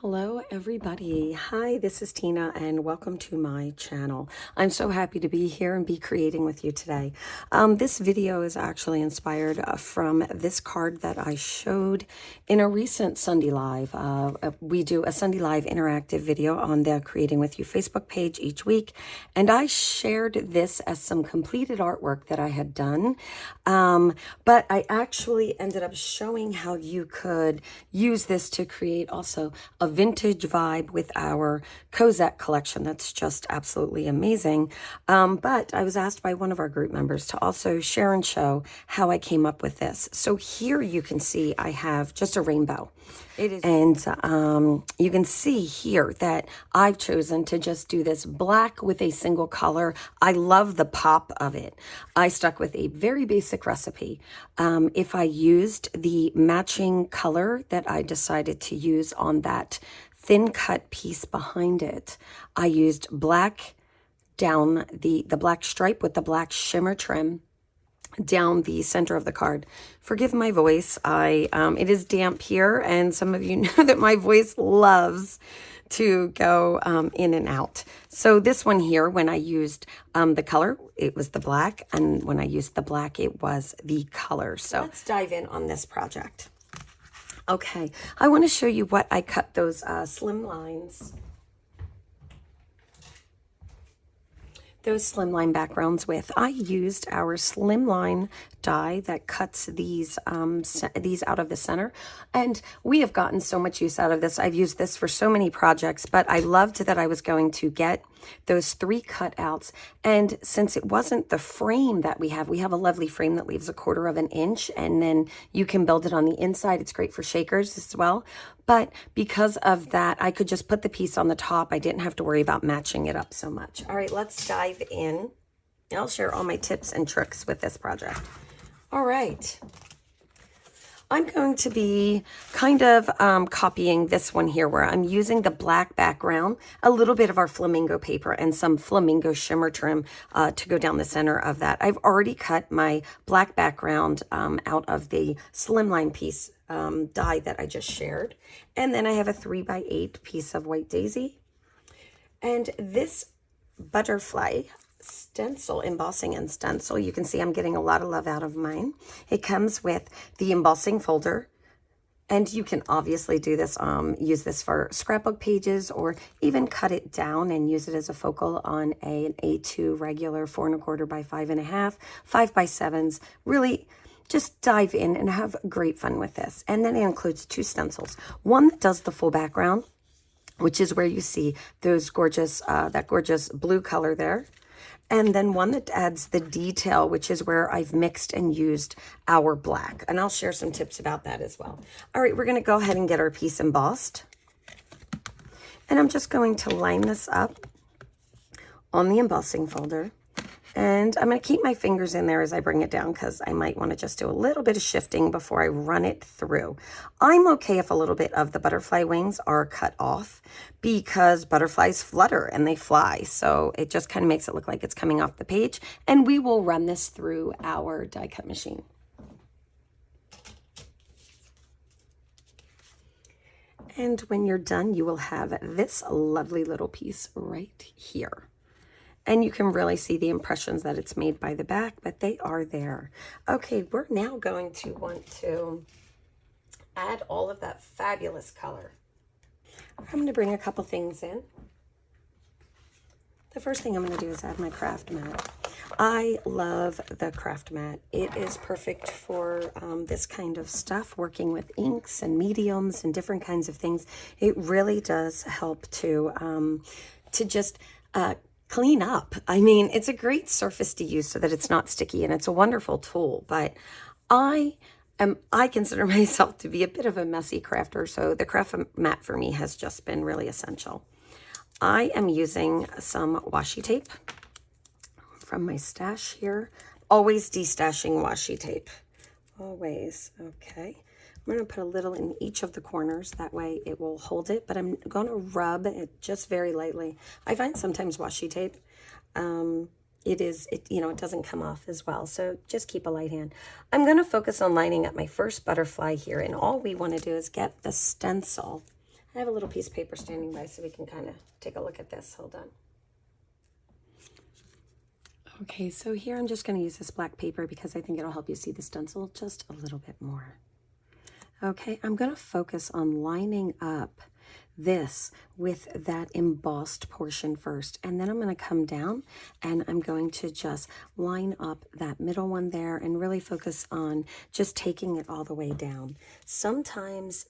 Hello everybody. Hi, this is Tina and welcome to my channel. I'm so happy to be here and be creating with you today. This video is actually inspired from this card that I showed in a recent Sunday Live. We do a Sunday Live interactive video on the Creating With You Facebook page each week, and I shared this as some completed artwork that I had done, but I actually ended up showing how you could use this to create also a vintage vibe with our Cardstock collection. That's just absolutely amazing. But I was asked by one of our group members to also share and show how I came up with this. So here you can see I have just a rainbow. It is, and you can see here that I've chosen to just do this black with a single color. I love the pop of it. I stuck with a very basic recipe. If I used the matching color that I decided to use on that thin cut piece behind it, I used black down the black stripe with the black shimmer trim down the center of the card. Forgive my voice. It is damp here, and some of you know that my voice loves to go in and out. So this one here, when I used the color, it was the black, and when I used the black, it was the color. So let's dive in on this project. Okay, I want to show you what I cut those Slimlines. Those Slimline backgrounds with. I used our Slimline die that cuts these out of the center, and we have gotten so much use out of this. I've used this for so many projects, but I loved that I was going to get those 3 cutouts, and since it wasn't the frame that we have a lovely frame that leaves 1/4 of an inch, and then you can build it on the inside. It's great for shakers as well, but because of that, I could just put the piece on the top. I didn't have to worry about matching it up so much. All right, let's dive in. I'll share all my tips and tricks with this project. All right. I'm going to be kind of copying this one here where I'm using the black background, a little bit of our flamingo paper, and some flamingo shimmer trim to go down the center of that. I've already cut my black background out of the Slimline piece die that I just shared. And then I have a 3x8 piece of white daisy. And this butterfly stencil, embossing and stencil, you can see I'm getting a lot of love out of mine. It comes with the embossing folder, and you can obviously do this, use this for scrapbook pages, or even cut it down and use it as a focal on an A2 regular 4 1/4 by 5 1/2, 5x7s. Really just dive in and have great fun with this. And then it includes 2 stencils. One that does the full background, which is where you see those gorgeous, that gorgeous blue color there. And then one that adds the detail, which is where I've mixed and used our black. And I'll share some tips about that as well. All right, we're going to go ahead and get our piece embossed. And I'm just going to line this up on the embossing folder. And I'm going to keep my fingers in there as I bring it down, because I might want to just do a little bit of shifting before I run it through. I'm okay if a little bit of the butterfly wings are cut off, because butterflies flutter and they fly. So it just kind of makes it look like it's coming off the page. And we will run this through our die cut machine. And when you're done, you will have this lovely little piece right here. And you can really see the impressions that it's made by the back, but they are there. Okay, we're now going to want to add all of that fabulous color. I'm going to bring a couple things in. The first thing I'm going to do is add my craft mat. I love the craft mat. It is perfect for this kind of stuff, working with inks and mediums and different kinds of things. It really does help to just clean up. I mean, it's a great surface to use so that it's not sticky, and it's a wonderful tool, but I consider myself to be a bit of a messy crafter, so the craft mat for me has just been really essential. I am using some washi tape from my stash here. Always destashing washi tape. Always. Okay. I'm going to put a little in each of the corners. That way it will hold it, but I'm going to rub it just very lightly. I find sometimes washi tape, it doesn't come off as well. So just keep a light hand. I'm going to focus on lining up my first butterfly here. And all we want to do is get the stencil I have a little piece of paper standing by so we can kind of take a look at this. Hold on. Okay, so here I'm just going to use this black paper because I think it'll help you see the stencil just a little bit more. Okay, I'm going to focus on lining up this with that embossed portion first, and then I'm going to come down and I'm going to just line up that middle one there and really focus on just taking it all the way down. Sometimes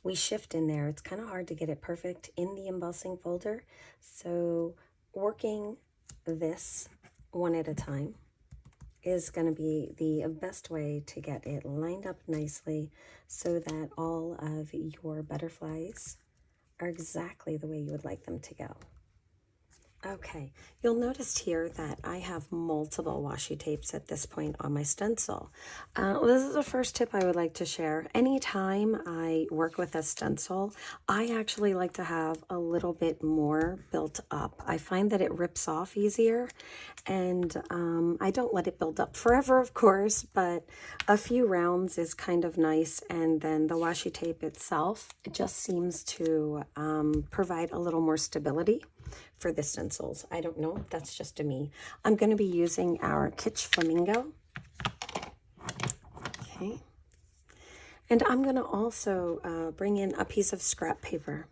we shift in there. It's kind of hard to get it perfect in the embossing folder, so working this one at a time is going to be the best way to get it lined up nicely so that all of your butterflies are exactly the way you would like them to go. Okay, you'll notice here that I have multiple washi tapes at this point on my stencil. This is the first tip I would like to share. Anytime I work with a stencil, I actually like to have a little bit more built up. I find that it rips off easier, and I don't let it build up forever, of course, but a few rounds is kind of nice, and then the washi tape itself, it just seems to provide a little more stability for the stencils. I don't know, that's just a me. I'm going to be using our Kitsch Flamingo. Okay. And I'm going to also bring in a piece of scrap paper.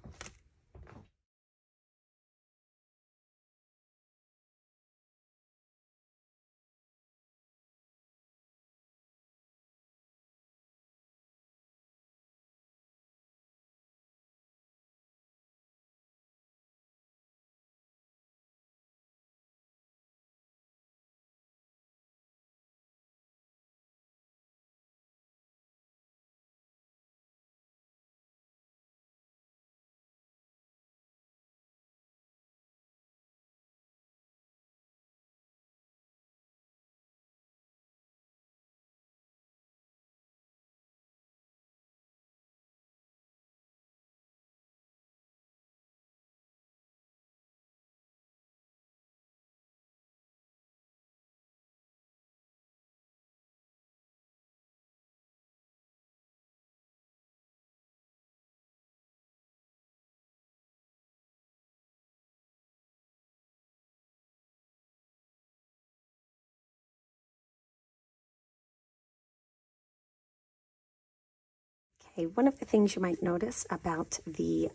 Okay, one of the things you might notice about the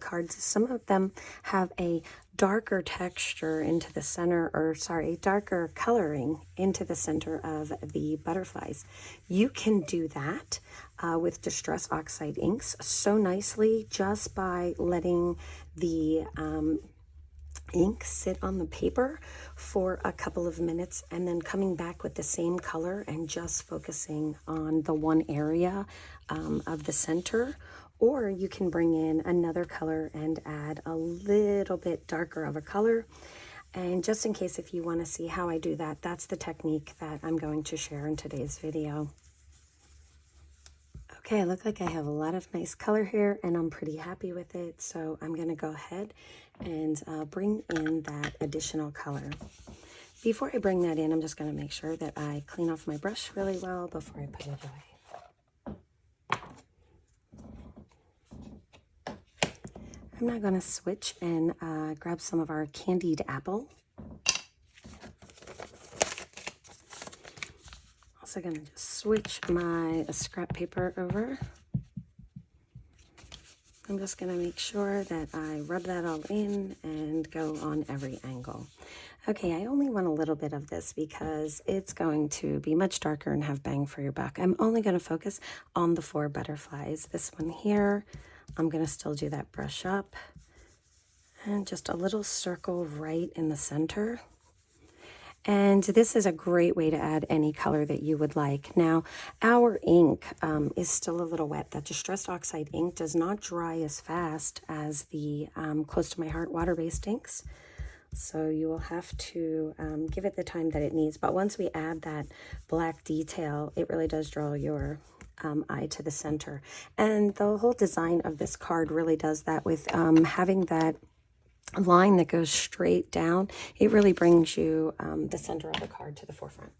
cards is some of them have a darker texture into the center, or sorry, darker coloring into the center of the butterflies. You can do that with Distress Oxide inks so nicely just by letting the ink sit on the paper for a couple of minutes and then coming back with the same color and just focusing on the one area of the center. Or you can bring in another color and add a little bit darker of a color. And just in case if you want to see how I do that, that's the technique that I'm going to share in today's video. Okay, I look like I have a lot of nice color here and I'm pretty happy with it. So I'm going to go ahead and bring in that additional color. Before I bring that in, I'm just going to make sure that I clean off my brush really well before I put it away. I'm now going to switch and grab some of our candied apple. Also going to just switch my scrap paper over. I'm just going to make sure that I rub that all in and go on every angle. Okay, I only want a little bit of this because it's going to be much darker and have bang for your buck. I'm only going to focus on the 4 butterflies. This one here, I'm going to still do that brush up. And just a little circle right in the center. And this is a great way to add any color that you would like. Now, our ink is still a little wet. That Distress Oxide ink does not dry as fast as the Close to My Heart water-based inks. So you will have to give it the time that it needs. But once we add that black detail, it really does draw your eye to the center. And the whole design of this card really does that with having that line that goes straight down. It really brings you the center of the card to the forefront.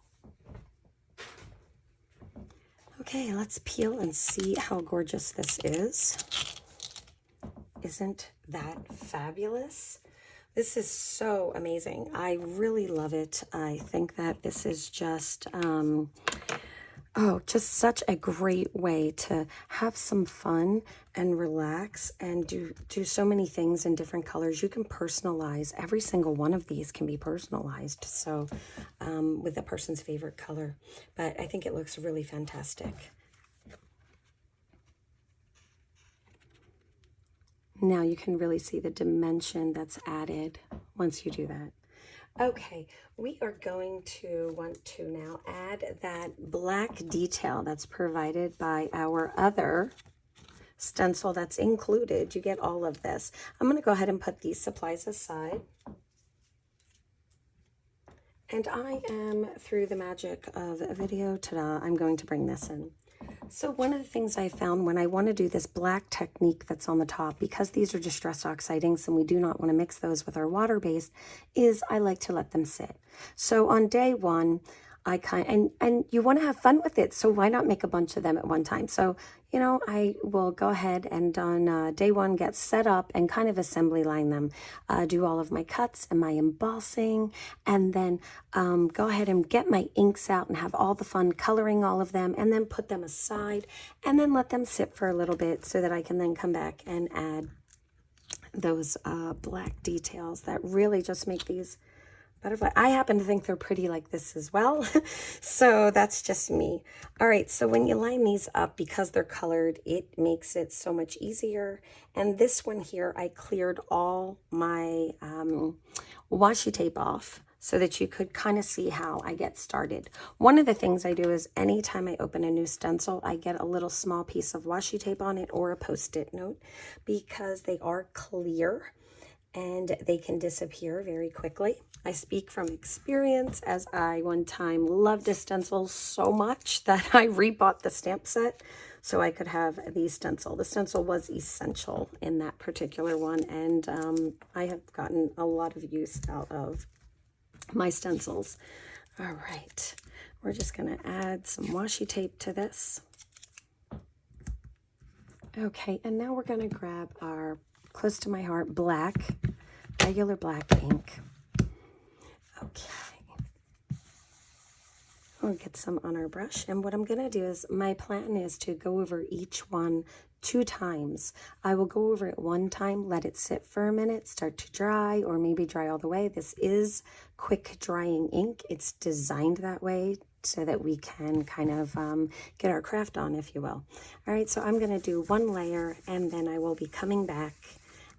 Okay, let's peel and see how gorgeous this is. Isn't that fabulous? This is so amazing. I really love it. I think that this is just, oh, just such a great way to have some fun and relax and do so many things in different colors. You can personalize. Every single one of these can be personalized. So with a person's favorite color. But I think it looks really fantastic. Now you can really see the dimension that's added once you do that. Okay, we are going to want to now add that black detail that's provided by our other stencil that's included. You get all of this. I'm going to go ahead and put these supplies aside. And I am, through the magic of a video, ta-da, I'm going to bring this in. So one of the things I found when I want to do this black technique that's on the top, because these are distress oxide inks and we do not want to mix those with our water-based, is I like to let them sit. So on day one, and you want to have fun with it, so why not make a bunch of them at one time? So, you know, I will go ahead and on day one get set up and kind of assembly line them, do all of my cuts and my embossing, and then go ahead and get my inks out and have all the fun coloring all of them, and then put them aside and then let them sit for a little bit so that I can then come back and add those black details that really just make these butterfly. I happen to think they're pretty like this as well. So that's just me. All right, so when you line these up, because they're colored, it makes it so much easier. And this one here, I cleared all my washi tape off so that you could kind of see how I get started. One of the things I do is anytime I open a new stencil, I get a little small piece of washi tape on it or a Post-it note, because they are clear and they can disappear very quickly. I speak from experience, as I one time loved a stencil so much that I rebought the stamp set so I could have the stencil. The stencil was essential in that particular one, and I have gotten a lot of use out of my stencils. All right, we're just gonna add some washi tape to this. Okay, and now we're gonna grab our close to my heart black, regular black ink. Okay, we'll get some on our brush, and what I'm going to do is, my plan is to go over each one 2 times. I will go over it one time, let it sit for a minute, start to dry, or maybe dry all the way. This is quick drying ink. It's designed that way so that we can kind of get our craft on, if you will. All right, so I'm going to do one layer, and then I will be coming back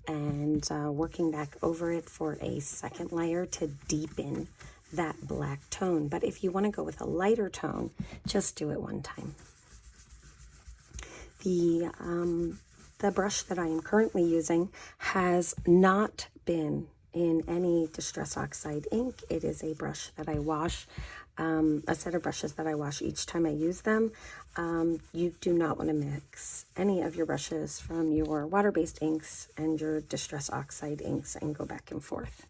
and working back over it for a second layer to deepen that black tone. But if you want to go with a lighter tone, just do it one time. The brush that I am currently using has not been in any Distress Oxide ink. It is a brush that I wash, a set of brushes that I wash each time I use them. You do not want to mix any of your brushes from your water-based inks and your Distress Oxide inks and go back and forth.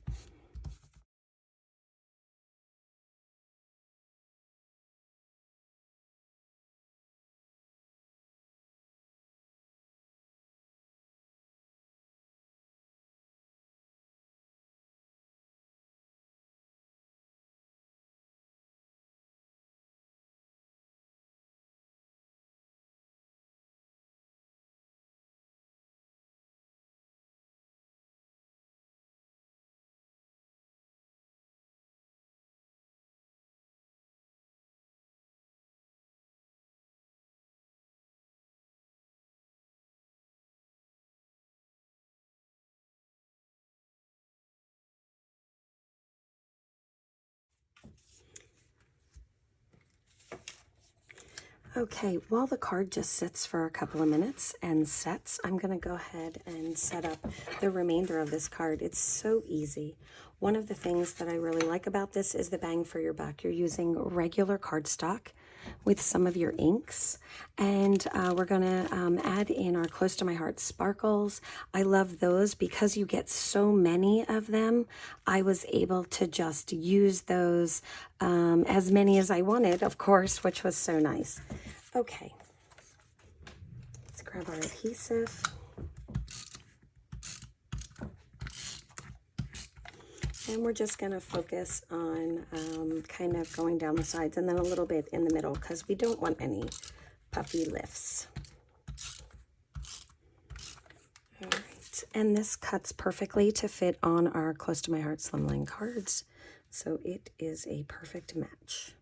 Okay, while the card just sits for a couple of minutes and sets, I'm going to go ahead and set up the remainder of this card. It's so easy. One of the things that I really like about this is the bang for your buck. You're using regular cardstock with some of your inks, and we're going to add in our Close to My Heart sparkles. I love those because you get so many of them. I was able to just use those as many as I wanted, of course, which was so nice. Okay, let's grab our adhesive. And we're just going to focus on kind of going down the sides and then a little bit in the middle because we don't want any puffy lifts. All right, and this cuts perfectly to fit on our Close to My Heart Slimline cards, so it is a perfect match.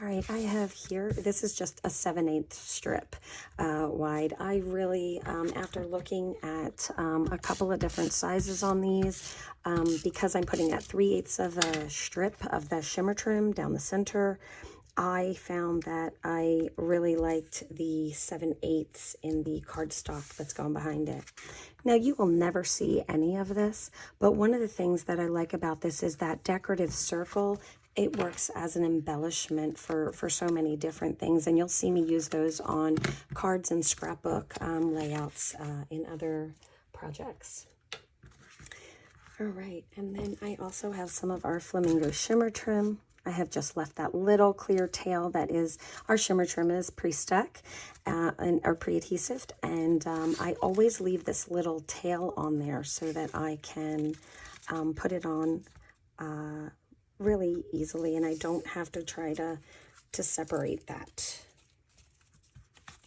All right, I have here, this is just a 7/8 strip wide. I really, after looking at a couple of different sizes on these, because I'm putting that 3/8 of a strip of the Shimmer Trim down the center, I found that I really liked the 7/8 in the cardstock that's going behind it. Now, you will never see any of this, but one of the things that I like about this is that decorative circle. It works as an embellishment for so many different things, and you'll see me use those on cards and scrapbook layouts in other projects. All right, and then I also have some of our Flamingo Shimmer Trim. I have just left that little clear tail that is, our Shimmer Trim is pre-stuck or pre-adhesive, and I always leave this little tail on there so that I can put it on really easily, and I don't have to try to separate that.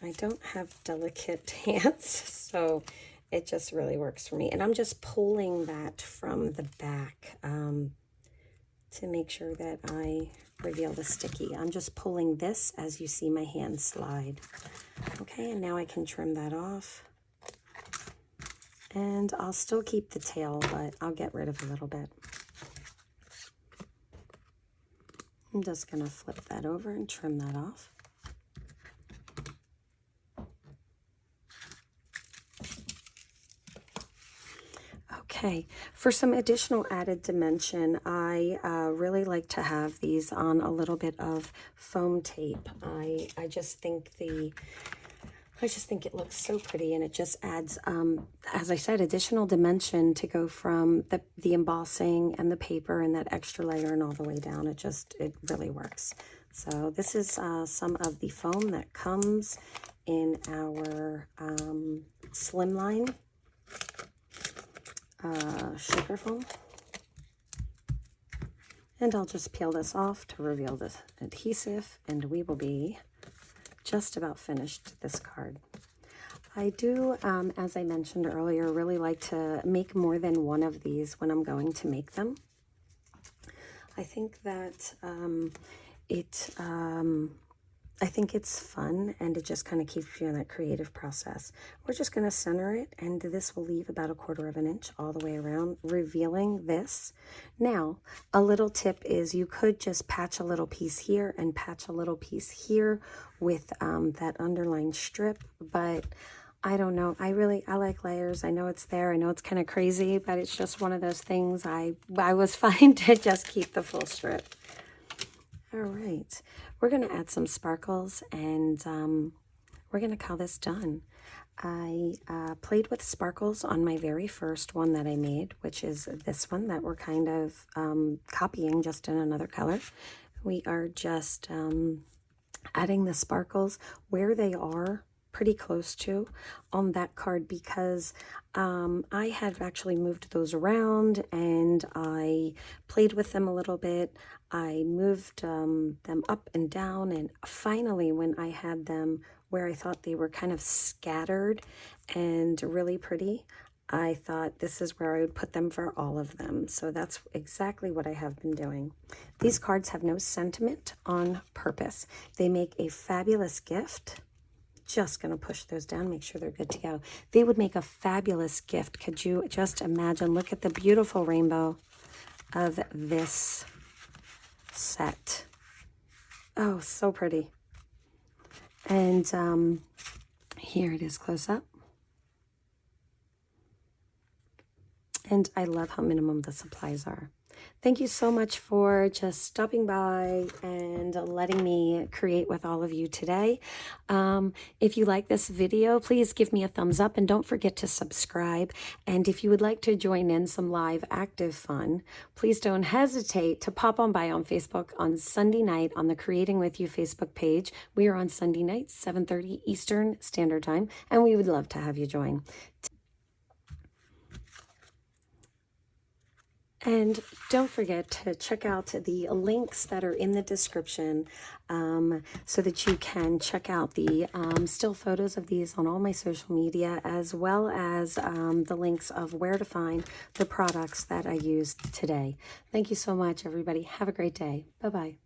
I don't have delicate hands, so it just really works for me. And I'm just pulling that from the back to make sure that I reveal the sticky. I'm just pulling this as you see my hand slide. Okay, and now I can trim that off. And I'll still keep the tail, but I'll get rid of a little bit. I'm just going to flip that over and trim that off. Okay, for some additional added dimension, I really like to have these on a little bit of foam tape. I just think it looks so pretty, and it just adds, as I said, additional dimension to go from the embossing and the paper and that extra layer and all the way down. It really works. So this is some of the foam that comes in our Slimline sugar foam. And I'll just peel this off to reveal the adhesive, and we will be just about finished this card. I do, as I mentioned earlier, really like to make more than one of these when I'm going to make them. I think that I think it's fun, and it just kind of keeps you in that creative process. We're just going to center it, and this will leave about 1/4 of an inch all the way around, revealing this. Now, a little tip is you could just patch a little piece here and patch a little piece here with that underlined strip, but I don't know. I like layers. I know it's there. I know it's kind of crazy, but it's just one of those things. I was fine to just keep the full strip. All right, we're going to add some sparkles, and we're going to call this done. I played with sparkles on my very first one that I made, which is this one that we're kind of copying just in another color. We are just adding the sparkles where they are pretty close to on that card, because I had actually moved those around and I played with them a little bit. I moved them up and down, and finally when I had them where I thought they were kind of scattered and really pretty, I thought this is where I would put them for all of them. So that's exactly what I have been doing. These cards have no sentiment on purpose. They make a fabulous gift. Just going to push those down, make sure they're good to go. They would make a fabulous gift. Could you just imagine? Look at the beautiful rainbow of this set. Oh, so pretty. And here it is close up. And I love how minimum the supplies are. Thank you so much for just stopping by and letting me create with all of you today. If you like this video, please give me a thumbs up, and don't forget to subscribe. And if you would like to join in some live active fun, please don't hesitate to pop on by on Facebook on Sunday night on the Creating With You Facebook page. We are on Sunday nights, 7:30 Eastern Standard Time, and we would love to have you join. And don't forget to check out the links that are in the description so that you can check out the still photos of these on all my social media, as well as the links of where to find the products that I used today. Thank you so much, everybody. Have a great day. Bye-bye.